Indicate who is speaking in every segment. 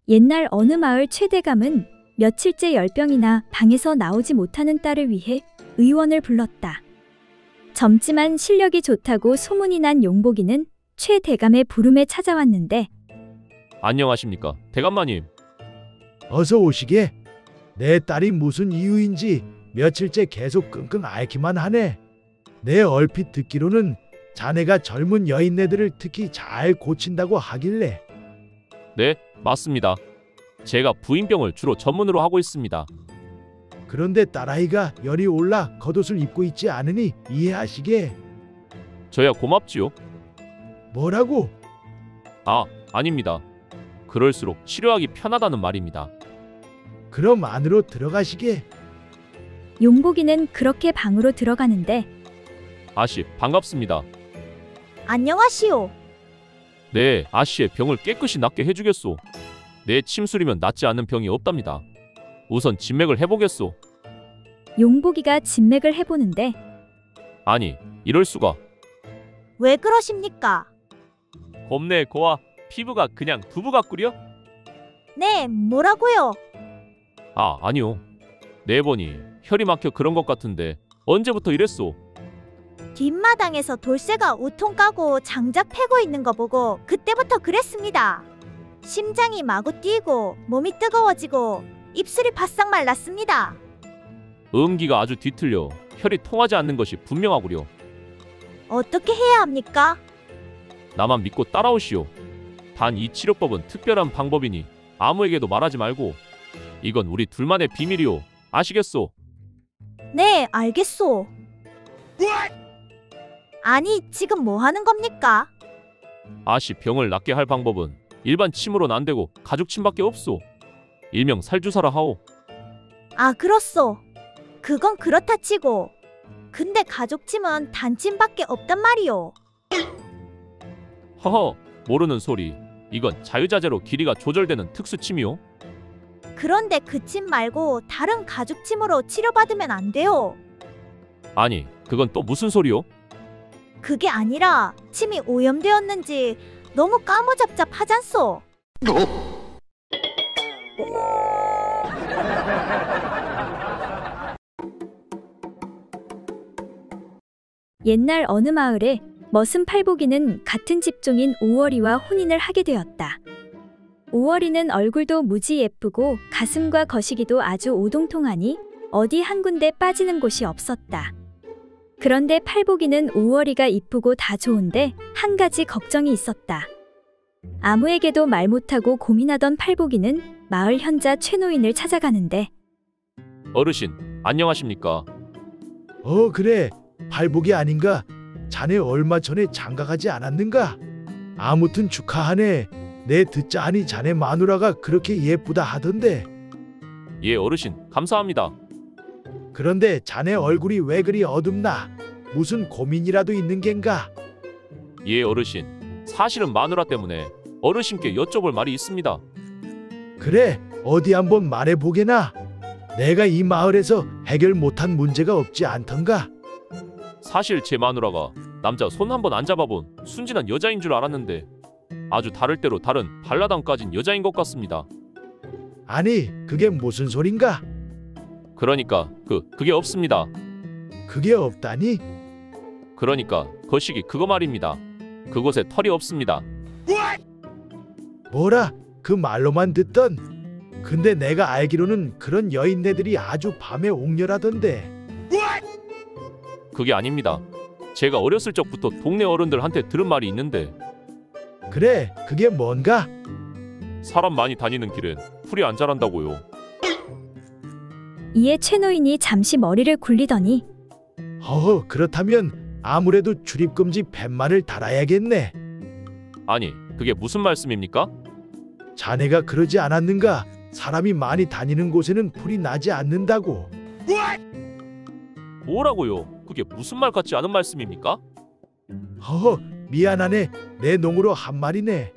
Speaker 1: 옛날 어느 마을 최대감은 며칠째 열병이나 방에서 나오지 못하는 딸을 위해 의원을 불렀다. 젊지만 실력이 좋다고 소문이 난 용복이는 최대감의 부름에 찾아왔는데
Speaker 2: 안녕하십니까, 대감마님.
Speaker 3: 어서 오시게. 내 딸이 무슨 이유인지 며칠째 계속 끙끙 앓기만 하네. 내 얼핏 듣기로는 자네가 젊은 여인네들을 특히 잘 고친다고 하길래.
Speaker 2: 네, 맞습니다. 제가 부인병을 주로 전문으로 하고 있습니다.
Speaker 3: 그런데 딸아이가 열이 올라 겉옷을 입고 있지 않으니 이해하시게.
Speaker 2: 저야 고맙지요.
Speaker 3: 뭐라고?
Speaker 2: 아닙니다. 그럴수록 치료하기 편하다는 말입니다.
Speaker 3: 그럼 안으로 들어가시게.
Speaker 1: 용복이는 그렇게 방으로 들어가는데
Speaker 2: 아씨, 반갑습니다.
Speaker 4: 안녕하시오.
Speaker 2: 네, 아씨의 병을 깨끗이 낫게 해주겠소. 내 침술이면 낫지 않는 병이 없답니다. 우선 진맥을 해보겠소.
Speaker 1: 용복이가 진맥을 해보는데
Speaker 2: 아니, 이럴 수가.
Speaker 4: 왜 그러십니까?
Speaker 2: 겁내 고와 피부가 그냥 두부 같구려?
Speaker 4: 네, 뭐라고요?
Speaker 2: 아니요. 네 번이 혈이 막혀 그런 것 같은데 언제부터 이랬소?
Speaker 4: 뒷마당에서 돌쇠가 우통 까고 장작 패고 있는 거 보고 그때부터 그랬습니다. 심장이 마구 뛰고 몸이 뜨거워지고 입술이 바싹 말랐습니다.
Speaker 2: 음기가 아주 뒤틀려 혈이 통하지 않는 것이 분명하구려.
Speaker 4: 어떻게 해야 합니까?
Speaker 2: 나만 믿고 따라오시오. 단 이 치료법은 특별한 방법이니 아무에게도 말하지 말고. 이건 우리 둘만의 비밀이오. 아시겠소?
Speaker 4: 네, 알겠소. 아니, 지금 뭐 하는 겁니까?
Speaker 2: 아씨 병을 낫게 할 방법은 일반 침으로는 안 되고 가죽침밖에 없소. 일명 살주사라 하오.
Speaker 4: 아, 그렇소. 그건 그렇다 치고. 근데 가족침은 단침밖에 없단 말이오.
Speaker 2: 허허, 모르는 소리. 이건 자유자재로 길이가 조절되는 특수침이오.
Speaker 4: 그런데 그 침 말고 다른 가죽침으로 치료받으면 안 돼요.
Speaker 2: 아니, 그건 또 무슨 소리오?
Speaker 4: 그게 아니라 침이 오염되었는지 너무 까무잡잡하잖소.
Speaker 1: 옛날 어느 마을에 머슴 팔복이는 같은 집종인 오월이와 혼인을 하게 되었다. 오월이는 얼굴도 무지 예쁘고 가슴과 거시기도 아주 오동통하니 어디 한 군데 빠지는 곳이 없었다. 그런데 팔복이는 오월이가 이쁘고 다 좋은데 한 가지 걱정이 있었다. 아무에게도 말 못하고 고민하던 팔복이는 마을 현자 최노인을 찾아가는데
Speaker 2: 어르신, 안녕하십니까?
Speaker 3: 그래. 팔복이 아닌가? 자네 얼마 전에 장가가지 않았는가? 아무튼 축하하네. 내 듣자 하니 자네 마누라가 그렇게 예쁘다 하던데.
Speaker 2: 예, 어르신, 감사합니다.
Speaker 3: 그런데 자네 얼굴이 왜 그리 어둡나? 무슨 고민이라도 있는 겐가?
Speaker 2: 예, 어르신. 사실은 마누라 때문에 어르신께 여쭤볼 말이 있습니다.
Speaker 3: 그래, 어디 한번 말해보게나. 내가 이 마을에서 해결 못한 문제가 없지 않던가?
Speaker 2: 사실 제 마누라가 남자 손 한번 안 잡아본 순진한 여자인 줄 알았는데 아주 다를 대로 다른 발라당까진 여자인 것 같습니다.
Speaker 3: 아니, 그게 무슨 소린가?
Speaker 2: 그러니까 그게 없습니다.
Speaker 3: 그게 없다니?
Speaker 2: 그러니까 거시기 그거 말입니다. 그곳에 털이 없습니다.
Speaker 3: 뭐라? 그 말로만 듣던. 근데 내가 알기로는 그런 여인네들이 아주 밤에 옥렬하던데.
Speaker 2: 그게 아닙니다. 제가 어렸을 적부터 동네 어른들한테 들은 말이 있는데
Speaker 3: 그래, 그게 뭔가?
Speaker 2: 사람 많이 다니는 길엔 풀이 안 자란다고요.
Speaker 1: 이에 최노인이 잠시 머리를 굴리더니
Speaker 3: 그렇다면 아무래도 출입금지 팻말을 달아야겠네.
Speaker 2: 아니, 그게 무슨 말씀입니까?
Speaker 3: 자네가 그러지 않았는가? 사람이 많이 다니는 곳에는 풀이 나지 않는다고.
Speaker 2: 뭐라고요? 그게 무슨 말 같지 않은 말씀입니까?
Speaker 3: 미안하네. 내 농으로 한 말이네.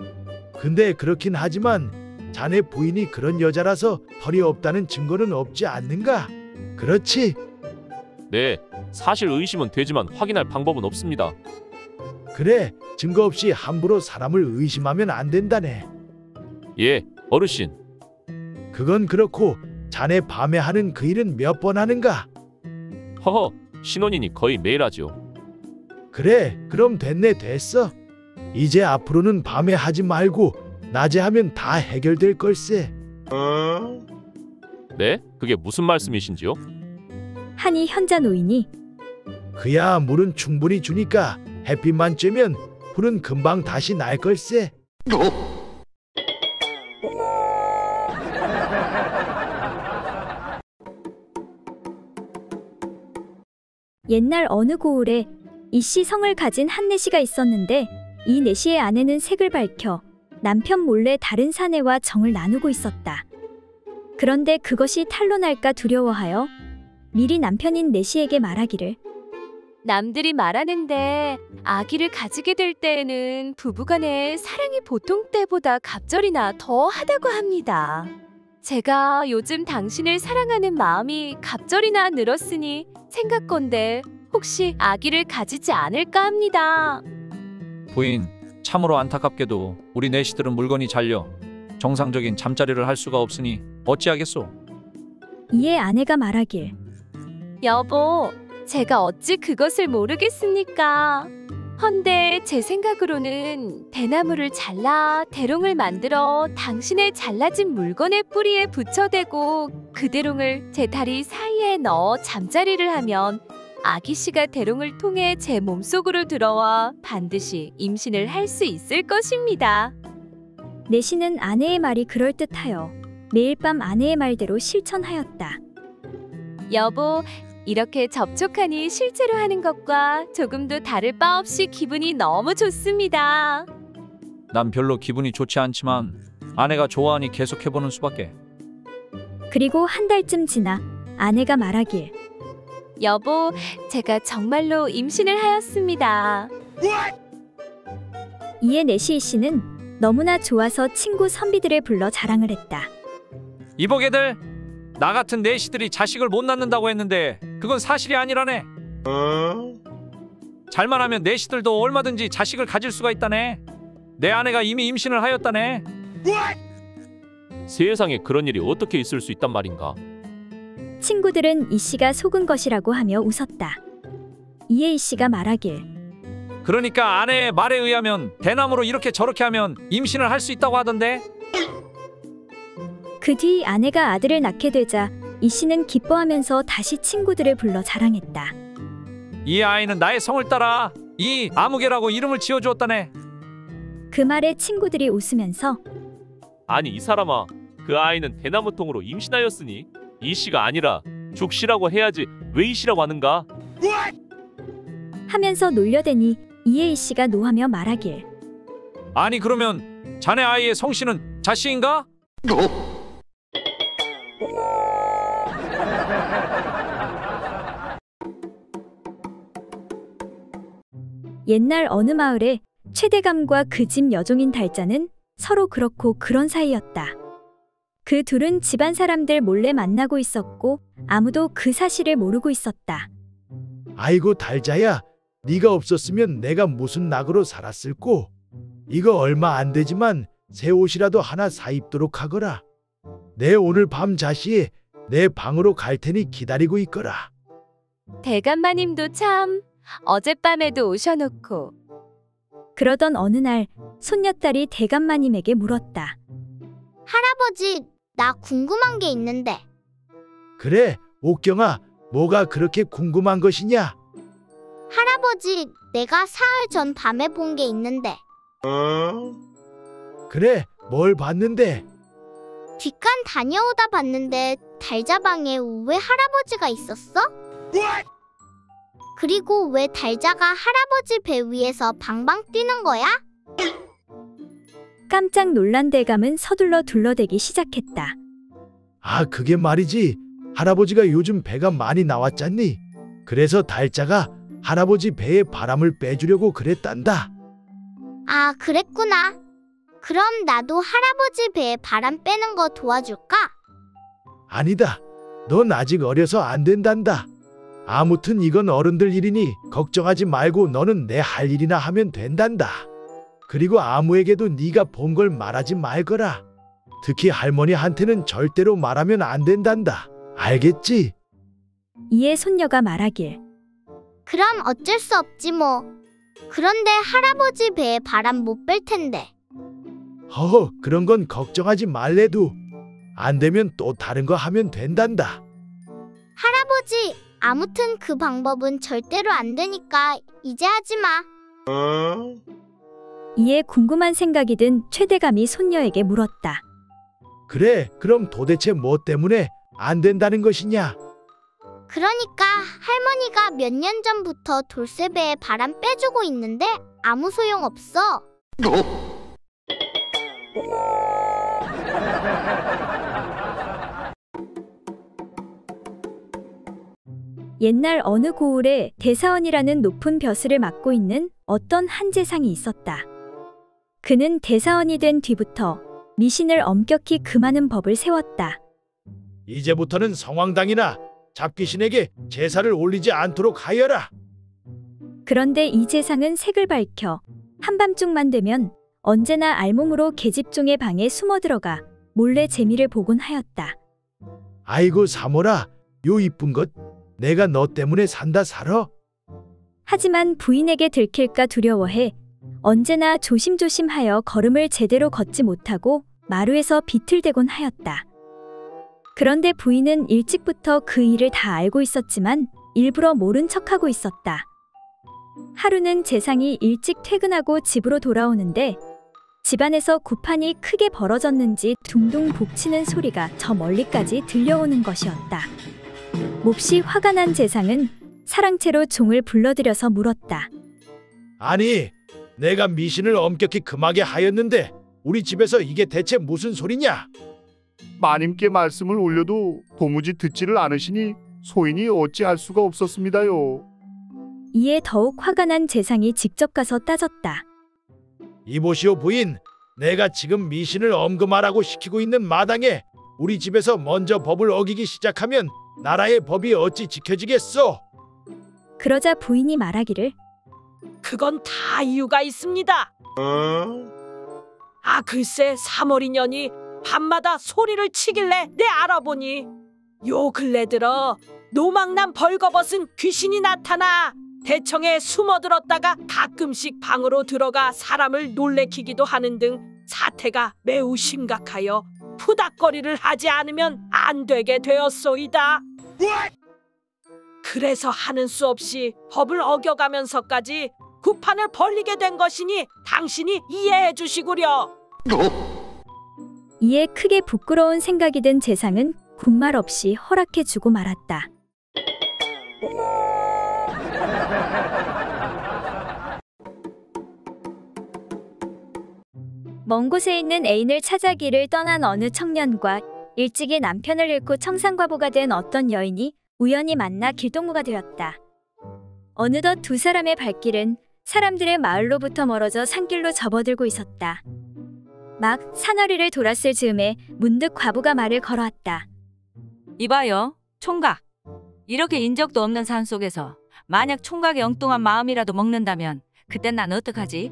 Speaker 3: 근데 그렇긴 하지만 자네 부인이 그런 여자라서 털이 없다는 증거는 없지 않는가? 그렇지?
Speaker 2: 네, 사실 의심은 되지만 확인할 방법은 없습니다.
Speaker 3: 그래, 증거 없이 함부로 사람을 의심하면 안 된다네.
Speaker 2: 예, 어르신.
Speaker 3: 그건 그렇고 자네 밤에 하는 그 일은 몇 번 하는가?
Speaker 2: 허허, 신혼이니 거의 매일 하죠.
Speaker 3: 그래, 그럼 됐어. 이제 앞으로는 밤에 하지 말고 낮에 하면 다 해결될 걸세.
Speaker 2: 네? 그게 무슨 말씀이신지요?
Speaker 1: 하니 현자 노인이
Speaker 3: 그야 물은 충분히 주니까 햇빛만 쬐면 풀은 금방 다시 날 걸세.
Speaker 1: 옛날 어느 고을에 이씨 성을 가진 한 내시가 있었는데 이 내시의 아내는 색을 밝혀 남편 몰래 다른 사내와 정을 나누고 있었다. 그런데 그것이 탄로날까 두려워하여 미리 남편인 내시에게 말하기를
Speaker 5: 남들이 말하는데 아기를 가지게 될 때에는 부부간의 사랑이 보통 때보다 갑절이나 더 하다고 합니다. 제가 요즘 당신을 사랑하는 마음이 갑절이나 늘었으니 생각건대 혹시 아기를 가지지 않을까 합니다.
Speaker 6: 부인, 참으로 안타깝게도 우리 내시들은 물건이 잘려 정상적인 잠자리를 할 수가 없으니 어찌하겠소?
Speaker 1: 이에 아내가 말하길
Speaker 5: 여보, 제가 어찌 그것을 모르겠습니까? 헌데 제 생각으로는 대나무를 잘라 대롱을 만들어 당신의 잘라진 물건의 뿌리에 붙여대고 그 대롱을 제 다리 사이에 넣어 잠자리를 하면 아기씨가 대롱을 통해 제 몸속으로 들어와 반드시 임신을 할 수 있을 것입니다.
Speaker 1: 내시는 아내의 말이 그럴듯하여 매일 밤 아내의 말대로 실천하였다.
Speaker 5: 여보, 이렇게 접촉하니 실제로 하는 것과 조금도 다를 바 없이 기분이 너무 좋습니다.
Speaker 6: 난 별로 기분이 좋지 않지만 아내가 좋아하니 계속해보는 수밖에.
Speaker 1: 그리고 한 달쯤 지나 아내가 말하길
Speaker 5: 여보, 제가 정말로 임신을 하였습니다.
Speaker 1: 이에 내시 씨는 너무나 좋아서 친구 선비들을 불러 자랑을 했다.
Speaker 6: 이보게들, 나 같은 내시들이 자식을 못 낳는다고 했는데 그건 사실이 아니라네. 잘만 하면 내시들도 얼마든지 자식을 가질 수가 있다네. 내 아내가 이미 임신을 하였다네.
Speaker 2: 세상에 그런 일이 어떻게 있을 수 있단 말인가?
Speaker 1: 친구들은 이 씨가 속은 것이라고 하며 웃었다. 이에 이 씨가 말하길
Speaker 6: 그러니까 아내의 말에 의하면 대나무로 이렇게 저렇게 하면 임신을 할 수 있다고 하던데.
Speaker 1: 그 뒤 아내가 아들을 낳게 되자 이 씨는 기뻐하면서 다시 친구들을 불러 자랑했다.
Speaker 6: 이 아이는 나의 성을 따라 이 아무개라고 이름을 지어주었다네.
Speaker 1: 그 말에 친구들이 웃으면서
Speaker 2: 아니 이 사람아, 그 아이는 대나무통으로 임신하였으니 이씨가 아니라 죽씨라고 해야지 왜 이씨라고 하는가?
Speaker 1: 하면서 놀려대니 이에 이 씨가 노하며 말하길
Speaker 6: 아니 그러면 자네 아이의 성씨는 자씨인가?
Speaker 1: 옛날 어느 마을에 최대감과 그 집 여종인 달자는 서로 그렇고 그런 사이였다. 그 둘은 집안 사람들 몰래 만나고 있었고 아무도 그 사실을 모르고 있었다.
Speaker 3: 아이고 달자야, 네가 없었으면 내가 무슨 낙으로 살았을꼬. 이거 얼마 안 되지만 새 옷이라도 하나 사 입도록 하거라. 내 오늘 밤 자시에 내 방으로 갈 테니 기다리고 있거라.
Speaker 5: 대감마님도 참 어젯밤에도 오셔놓고.
Speaker 1: 그러던 어느 날 손녀딸이 대감마님에게 물었다.
Speaker 7: 할아버지, 나 궁금한 게 있는데.
Speaker 3: 그래, 옥경아, 뭐가 그렇게 궁금한 것이냐?
Speaker 7: 할아버지, 내가 사흘 전 밤에 본 게 있는데.
Speaker 3: 그래, 뭘 봤는데?
Speaker 7: 뒷간 다녀오다 봤는데 달자방에 왜 할아버지가 있었어? 그리고 왜 달자가 할아버지 배 위에서 방방 뛰는 거야?
Speaker 1: 깜짝 놀란 대감은 서둘러 둘러대기 시작했다.
Speaker 3: 아, 그게 말이지. 할아버지가 요즘 배가 많이 나왔잖니. 그래서 달자가 할아버지 배에 바람을 빼주려고 그랬단다.
Speaker 7: 아, 그랬구나. 그럼 나도 할아버지 배에 바람 빼는 거 도와줄까?
Speaker 3: 아니다. 넌 아직 어려서 안 된단다. 아무튼 이건 어른들 일이니 걱정하지 말고 너는 내 할 일이나 하면 된단다. 그리고 아무에게도 네가 본 걸 말하지 말거라. 특히 할머니한테는 절대로 말하면 안 된단다. 알겠지?
Speaker 1: 이에 손녀가 말하길.
Speaker 7: 그럼 어쩔 수 없지 뭐. 그런데 할아버지 배에 바람 못 뺄 텐데.
Speaker 3: 허허, 그런 건 걱정하지 말래도 안 되면 또 다른 거 하면 된단다.
Speaker 7: 할아버지, 아무튼 그 방법은 절대로 안 되니까 이제 하지 마.
Speaker 1: 이에 궁금한 생각이 든 최대감이 손녀에게 물었다.
Speaker 3: 그래, 그럼 도대체 뭐 때문에 안 된다는 것이냐?
Speaker 7: 그러니까 할머니가 몇 년 전부터 돌쇠배에 바람 빼주고 있는데 아무 소용 없어.
Speaker 1: 옛날 어느 고을에 대사원이라는 높은 벼슬을 맡고 있는 어떤 한 재상이 있었다. 그는 대사원이 된 뒤부터 미신을 엄격히 금하는 법을 세웠다.
Speaker 3: 이제부터는 성황당이나 잡귀신에게 제사를 올리지 않도록 하여라.
Speaker 1: 그런데 이 재상은 색을 밝혀 한밤중만 되면 언제나 알몸으로 계집종의 방에 숨어 들어가 몰래 재미를 보곤 하였다.
Speaker 3: 아이고 사모라, 요 이쁜 것 내가 너 때문에 산다 살아.
Speaker 1: 하지만 부인에게 들킬까 두려워해 언제나 조심조심하여 걸음을 제대로 걷지 못하고 마루에서 비틀대곤 하였다. 그런데 부인은 일찍부터 그 일을 다 알고 있었지만 일부러 모른 척하고 있었다. 하루는 재상이 일찍 퇴근하고 집으로 돌아오는데 집안에서 구판이 크게 벌어졌는지 둥둥 복치는 소리가 저 멀리까지 들려오는 것이었다. 몹시 화가 난 재상은 사랑채로 종을 불러들여서 물었다.
Speaker 3: 아니, 내가 미신을 엄격히 금하게 하였는데 우리 집에서 이게 대체 무슨 소리냐?
Speaker 8: 마님께 말씀을 올려도 도무지 듣지를 않으시니 소인이 어찌할 수가 없었습니다요.
Speaker 1: 이에 더욱 화가 난 재상이 직접 가서 따졌다.
Speaker 3: 이보시오 부인, 내가 지금 미신을 엄금하라고 시키고 있는 마당에 우리 집에서 먼저 법을 어기기 시작하면 나라의 법이 어찌 지켜지겠소?
Speaker 1: 그러자 부인이 말하기를.
Speaker 9: 그건 다 이유가 있습니다. 글쎄 3월 년이 밤마다 소리를 치길래 내 알아보니 요 근래 들어 노망난 벌거벗은 귀신이 나타나 대청에 숨어들었다가 가끔씩 방으로 들어가 사람을 놀래키기도 하는 등 사태가 매우 심각하여 푸닥거리를 하지 않으면 안 되게 되었소이다. 그래서 하는 수 없이 법을 어겨가면서까지 구판을 벌리게 된 것이니 당신이 이해해 주시구려.
Speaker 1: 이에 크게 부끄러운 생각이 든 재상은 군말 없이 허락해 주고 말았다. 먼 곳에 있는 애인을 찾아 길을 떠난 어느 청년과 일찍이 남편을 잃고 청산과부가 된 어떤 여인이 우연히 만나 길동무가 되었다. 어느덧 두 사람의 발길은 사람들의 마을로부터 멀어져 산길로 접어들고 있었다. 막 산허리를 돌았을 즈음에 문득 과부가 말을 걸어왔다.
Speaker 10: 이봐요, 총각. 이렇게 인적도 없는 산 속에서 만약 총각의 엉뚱한 마음이라도 먹는다면 그땐 난 어떡하지?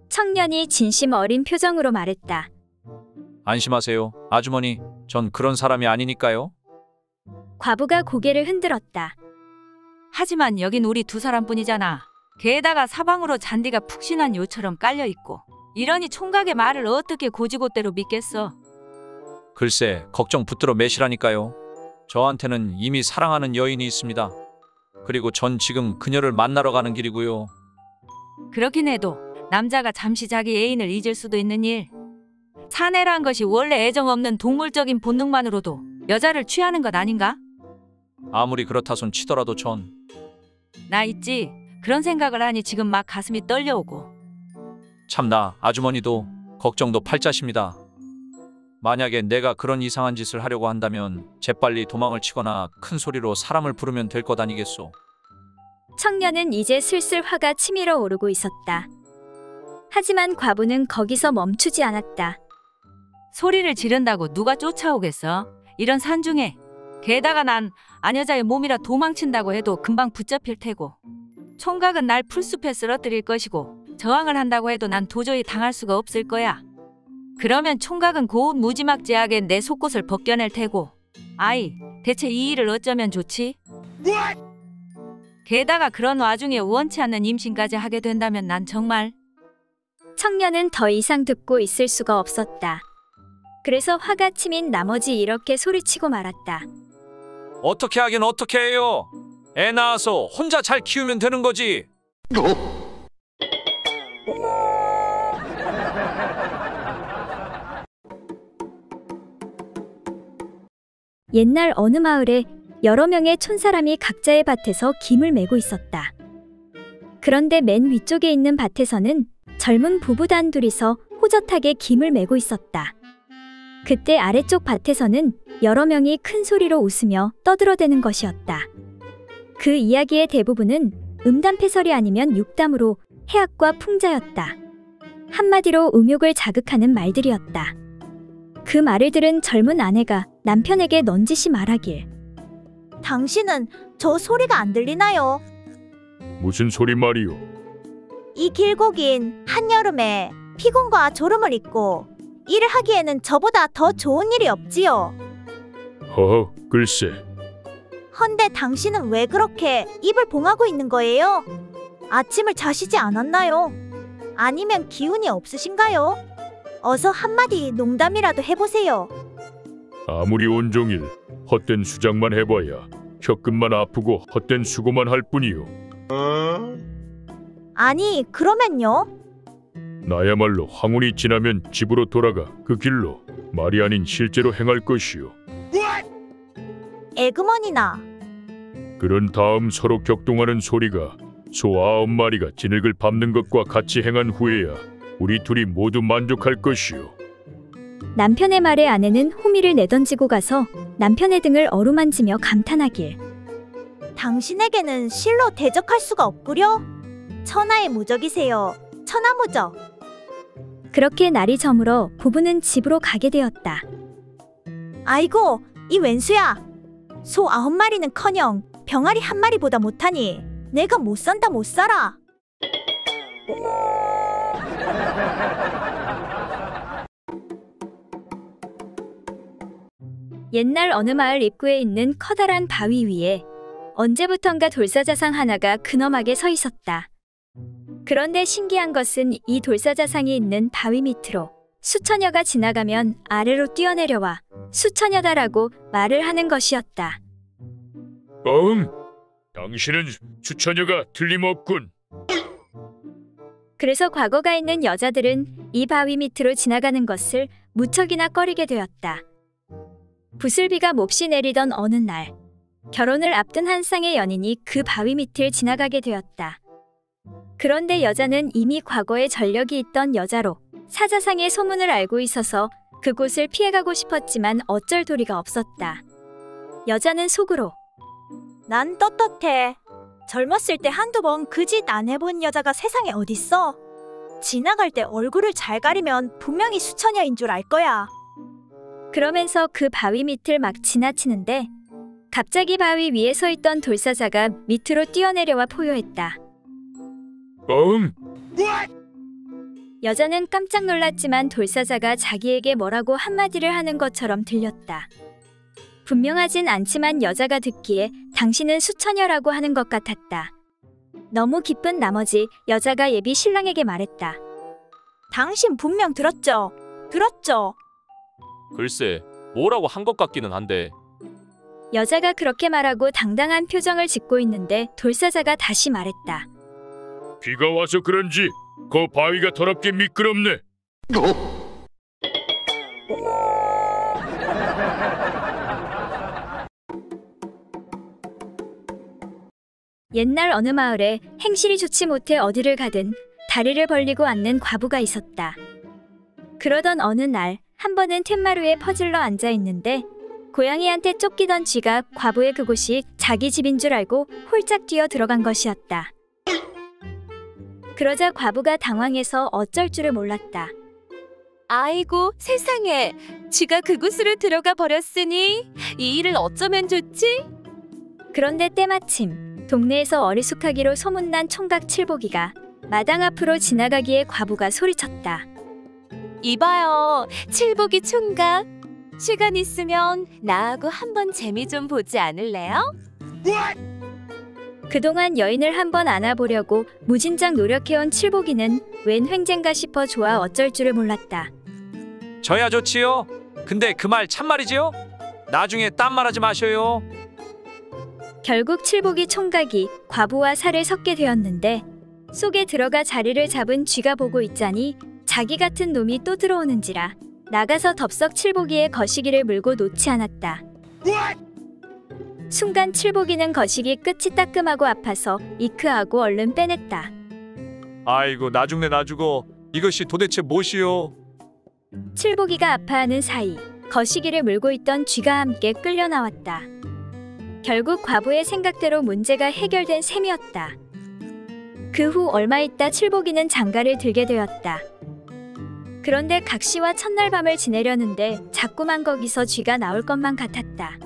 Speaker 1: 청년이 진심 어린 표정으로 말했다.
Speaker 6: 안심하세요, 아주머니. 전 그런 사람이 아니니까요.
Speaker 1: 과부가 고개를 흔들었다.
Speaker 10: 하지만 여긴 우리 두 사람뿐이잖아. 게다가 사방으로 잔디가 푹신한 요처럼 깔려있고 이러니 총각의 말을 어떻게 고지고대로 믿겠어.
Speaker 6: 글쎄, 걱정 붙들어 매시라니까요. 저한테는 이미 사랑하는 여인이 있습니다. 그리고 전 지금 그녀를 만나러 가는 길이고요.
Speaker 10: 그렇긴 해도 남자가 잠시 자기 애인을 잊을 수도 있는 일. 사내란 것이 원래 애정 없는 동물적인 본능만으로도 여자를 취하는 것 아닌가?
Speaker 6: 아무리 그렇다손 치더라도 전...
Speaker 10: 나 있지. 그런 생각을 하니 지금 막 가슴이 떨려오고.
Speaker 6: 참나, 아주머니도 걱정도 팔자십니다. 만약에 내가 그런 이상한 짓을 하려고 한다면 재빨리 도망을 치거나 큰 소리로 사람을 부르면 될 것 아니겠소.
Speaker 1: 청년은 이제 슬슬 화가 치밀어 오르고 있었다. 하지만 과부는 거기서 멈추지 않았다.
Speaker 10: 소리를 지른다고 누가 쫓아오겠어? 이런 산중에 게다가 난 아녀자의 몸이라 도망친다고 해도 금방 붙잡힐 테고 총각은 날 풀숲에 쓰러뜨릴 것이고 저항을 한다고 해도 난 도저히 당할 수가 없을 거야. 그러면 총각은 고운 무지막지하게 내 속옷을 벗겨낼 테고 아이, 대체 이 일을 어쩌면 좋지? 게다가 그런 와중에 원치 않는 임신까지 하게 된다면 난 정말...
Speaker 1: 청년은 더 이상 듣고 있을 수가 없었다. 그래서 화가 치민 나머지 이렇게 소리치고 말았다.
Speaker 6: 어떻게 하긴 어떻게 해요? 애 낳아서 혼자 잘 키우면 되는 거지.
Speaker 1: 옛날 어느 마을에 여러 명의 촌사람이 각자의 밭에서 김을 메고 있었다. 그런데 맨 위쪽에 있는 밭에서는 젊은 부부 단둘이서 호젓하게 김을 메고 있었다. 그때 아래쪽 밭에서는 여러 명이 큰 소리로 웃으며 떠들어대는 것이었다. 그 이야기의 대부분은 음담패설이 아니면 육담으로 해악과 풍자였다. 한마디로 음욕을 자극하는 말들이었다. 그 말을 들은 젊은 아내가 남편에게 넌지시 말하길.
Speaker 4: 당신은 저 소리가 안 들리나요?
Speaker 11: 무슨 소리 말이오?
Speaker 4: 이 길고 긴 한여름에 피곤과 졸음을 잊고 일을 하기에는 저보다 더 좋은 일이 없지요.
Speaker 11: 허허, 글쎄.
Speaker 4: 헌데 당신은 왜 그렇게 입을 봉하고 있는 거예요? 아침을 자시지 않았나요? 아니면 기운이 없으신가요? 어서 한마디 농담이라도 해보세요.
Speaker 11: 아무리 온종일 헛된 수작만 해봐야 혀끝만 아프고 헛된 수고만 할 뿐이오.
Speaker 4: 아니, 그러면요?
Speaker 11: 나야말로 황혼이 지나면 집으로 돌아가 그 길로 말이 아닌 실제로 행할 것이오.
Speaker 4: 에그머니나.
Speaker 11: 그런 다음 서로 격동하는 소리가 소 9마리가 진흙을 밟는 것과 같이 행한 후에야 우리 둘이 모두 만족할 것이오.
Speaker 1: 남편의 말에 아내는 호미를 내던지고 가서 남편의 등을 어루만지며 감탄하길.
Speaker 4: 당신에게는 실로 대적할 수가 없구려? 천하의 무적이세요. 천하무적.
Speaker 1: 그렇게 날이 저물어 부부는 집으로 가게 되었다.
Speaker 4: 아이고, 이 웬수야. 소 9마리는커녕 병아리 1마리보다 못하니 내가 못 산다 못 살아.
Speaker 1: 옛날 어느 마을 입구에 있는 커다란 바위 위에 언제부턴가 돌사자상 하나가 근엄하게 서 있었다. 그런데 신기한 것은 이 돌사자상이 있는 바위 밑으로 수처녀가 지나가면 아래로 뛰어내려와 수처녀다라고 말을 하는 것이었다.
Speaker 11: 당신은 수처녀가 틀림없군.
Speaker 1: 그래서 과거가 있는 여자들은 이 바위 밑으로 지나가는 것을 무척이나 꺼리게 되었다. 부슬비가 몹시 내리던 어느 날, 결혼을 앞둔 한 쌍의 연인이 그 바위 밑을 지나가게 되었다. 그런데 여자는 이미 과거에 전력이 있던 여자로 사자상의 소문을 알고 있어서 그곳을 피해가고 싶었지만 어쩔 도리가 없었다. 여자는 속으로
Speaker 4: 난 떳떳해. 젊었을 때 한두 번 그 짓 안 해본 여자가 세상에 어딨어. 지나갈 때 얼굴을 잘 가리면 분명히 수처녀인 줄 알 거야.
Speaker 1: 그러면서 그 바위 밑을 막 지나치는데 갑자기 바위 위에 서 있던 돌사자가 밑으로 뛰어내려와 포효했다. 여자는 깜짝 놀랐지만 돌사자가 자기에게 뭐라고 한마디를 하는 것처럼 들렸다. 분명하진 않지만 여자가 듣기에 당신은 수처녀라고 하는 것 같았다. 너무 기쁜 나머지 여자가 예비 신랑에게 말했다.
Speaker 4: 당신 분명 들었죠? 들었죠?
Speaker 2: 글쎄, 뭐라고 한 것 같기는 한데.
Speaker 1: 여자가 그렇게 말하고 당당한 표정을 짓고 있는데 돌사자가 다시 말했다.
Speaker 11: 비가 와서 그런지 그 바위가 더럽게 미끄럽네.
Speaker 1: 옛날 어느 마을에 행실이 좋지 못해 어디를 가든 다리를 벌리고 앉는 과부가 있었다. 그러던 어느 날 한 번은 툇마루에 퍼질러 앉아 있는데 고양이한테 쫓기던 쥐가 과부의 그곳이 자기 집인 줄 알고 홀짝 뛰어 들어간 것이었다. 그러자 과부가 당황해서 어쩔 줄을 몰랐다.
Speaker 5: 아이고 세상에, 쥐가 그곳으로 들어가 버렸으니 이 일을 어쩌면 좋지?
Speaker 1: 그런데 때마침 동네에서 어리숙하기로 소문난 총각 칠복이가 마당 앞으로 지나가기에 과부가 소리쳤다.
Speaker 5: 이봐요, 칠복이 총각. 시간 있으면 나하고 한번 재미 좀 보지 않을래요?
Speaker 1: 그동안 여인을 한번 안아보려고 무진장 노력해온 칠복이는 웬 횡재인가 싶어 좋아 어쩔 줄을 몰랐다.
Speaker 6: 저야 좋지요. 근데 그 말 참말이지요? 나중에 딴 말하지 마셔요.
Speaker 1: 결국 칠복이 총각이 과부와 살을 섞게 되었는데 속에 들어가 자리를 잡은 쥐가 보고 있자니 자기 같은 놈이 또 들어오는지라 나가서 덥석 칠복이의 거시기를 물고 놓지 않았다. 순간 칠복이는 거시기 끝이 따끔하고 아파서 이크하고 얼른 빼냈다.
Speaker 6: 아이고 나 죽네 나 죽어. 이것이 도대체 무엇이요?
Speaker 1: 칠복이가 아파하는 사이 거시기를 물고 있던 쥐가 함께 끌려 나왔다. 결국 과부의 생각대로 문제가 해결된 셈이었다. 그 후 얼마 있다 칠복이는 장가를 들게 되었다. 그런데 각시와 첫날 밤을 지내려는데 자꾸만 거기서 쥐가 나올 것만 같았다.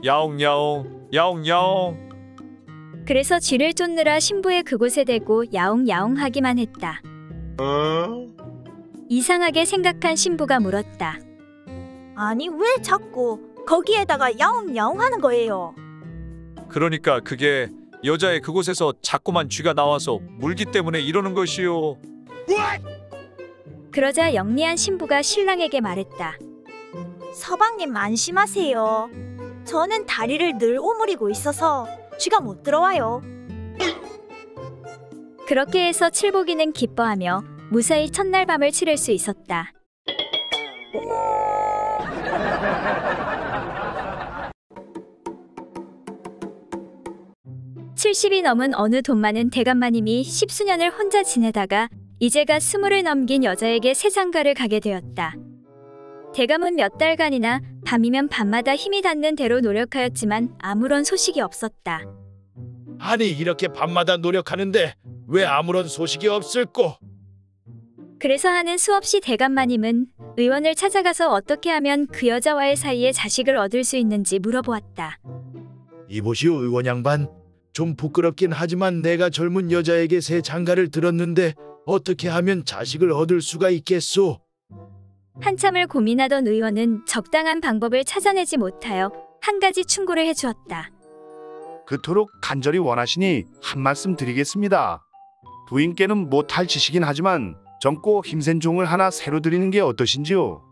Speaker 6: 야옹야옹 야옹야옹.
Speaker 1: 그래서 쥐를 쫓느라 신부의 그곳에 대고 야옹야옹하기만 했다. 이상하게 생각한 신부가 물었다.
Speaker 4: 아니 왜 자꾸 거기에다가 야옹야옹 하는 거예요?
Speaker 6: 그러니까 그게 여자의 그곳에서 자꾸만 쥐가 나와서 물기 때문에 이러는 것이요.
Speaker 1: 그러자 영리한 신부가 신랑에게 말했다.
Speaker 4: 서방님 안심하세요. 저는 다리를 늘 오므리고 있어서 쥐가 못 들어와요.
Speaker 1: 그렇게 해서 칠복이는 기뻐하며 무사히 첫날 밤을 치를 수 있었다. (70이) 넘은 어느 돈 많은 대감마님이 10수년을 혼자 지내다가 이제가 20을 넘긴 여자에게 새 장가를 가게 되었다. 대감은 몇 달간이나 밤이면 밤마다 힘이 닿는 대로 노력하였지만 아무런 소식이 없었다.
Speaker 3: 아니 이렇게 밤마다 노력하는데 왜 아무런 소식이 없을꼬?
Speaker 1: 그래서 하는 수없이 대감마님은 의원을 찾아가서 어떻게 하면 그 여자와의 사이에 자식을 얻을 수 있는지 물어보았다.
Speaker 3: 이보시오 의원 양반, 좀 부끄럽긴 하지만 내가 젊은 여자에게 새 장가를 들었는데 어떻게 하면 자식을 얻을 수가 있겠소?
Speaker 1: 한참을 고민하던 의원은 적당한 방법을 찾아내지 못하여 한 가지 충고를 해주었다.
Speaker 8: 그토록 간절히 원하시니 한 말씀 드리겠습니다. 부인께는 못할 짓이긴 하지만 젊고 힘센 종을 하나 새로 드리는 게 어떠신지요?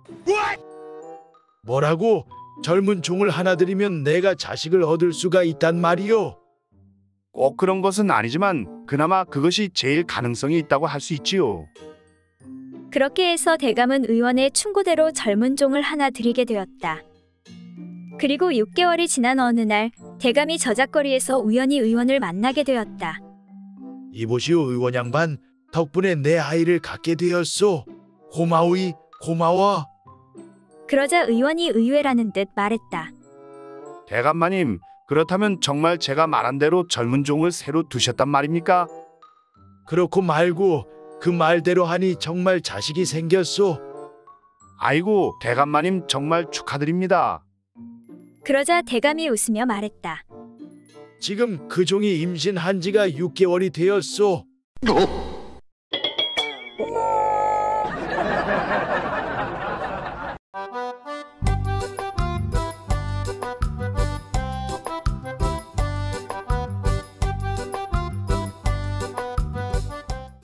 Speaker 3: 뭐라고? 젊은 종을 하나 들이면 내가 자식을 얻을 수가 있단 말이요?
Speaker 8: 꼭 그런 것은 아니지만 그나마 그것이 제일 가능성이 있다고 할 수 있지요.
Speaker 1: 그렇게 해서 대감은 의원의 충고대로 젊은 종을 하나 들이게 되었다. 그리고 6개월이 지난 어느 날 대감이 저작거리에서 우연히 의원을 만나게 되었다.
Speaker 3: 이보시오 의원 양반, 덕분에 내 아이를 갖게 되었소. 고마우이, 고마워.
Speaker 1: 그러자 의원이 의외라는 듯 말했다.
Speaker 8: 대감마님, 그렇다면 정말 제가 말한 대로 젊은 종을 새로 두셨단 말입니까?
Speaker 3: 그렇고 말고 그 말대로 하니 정말 자식이 생겼소.
Speaker 8: 아이고, 대감마님 정말 축하드립니다.
Speaker 1: 그러자 대감이 웃으며 말했다.
Speaker 3: 지금 그 종이 임신한 지가 6개월이 되었소.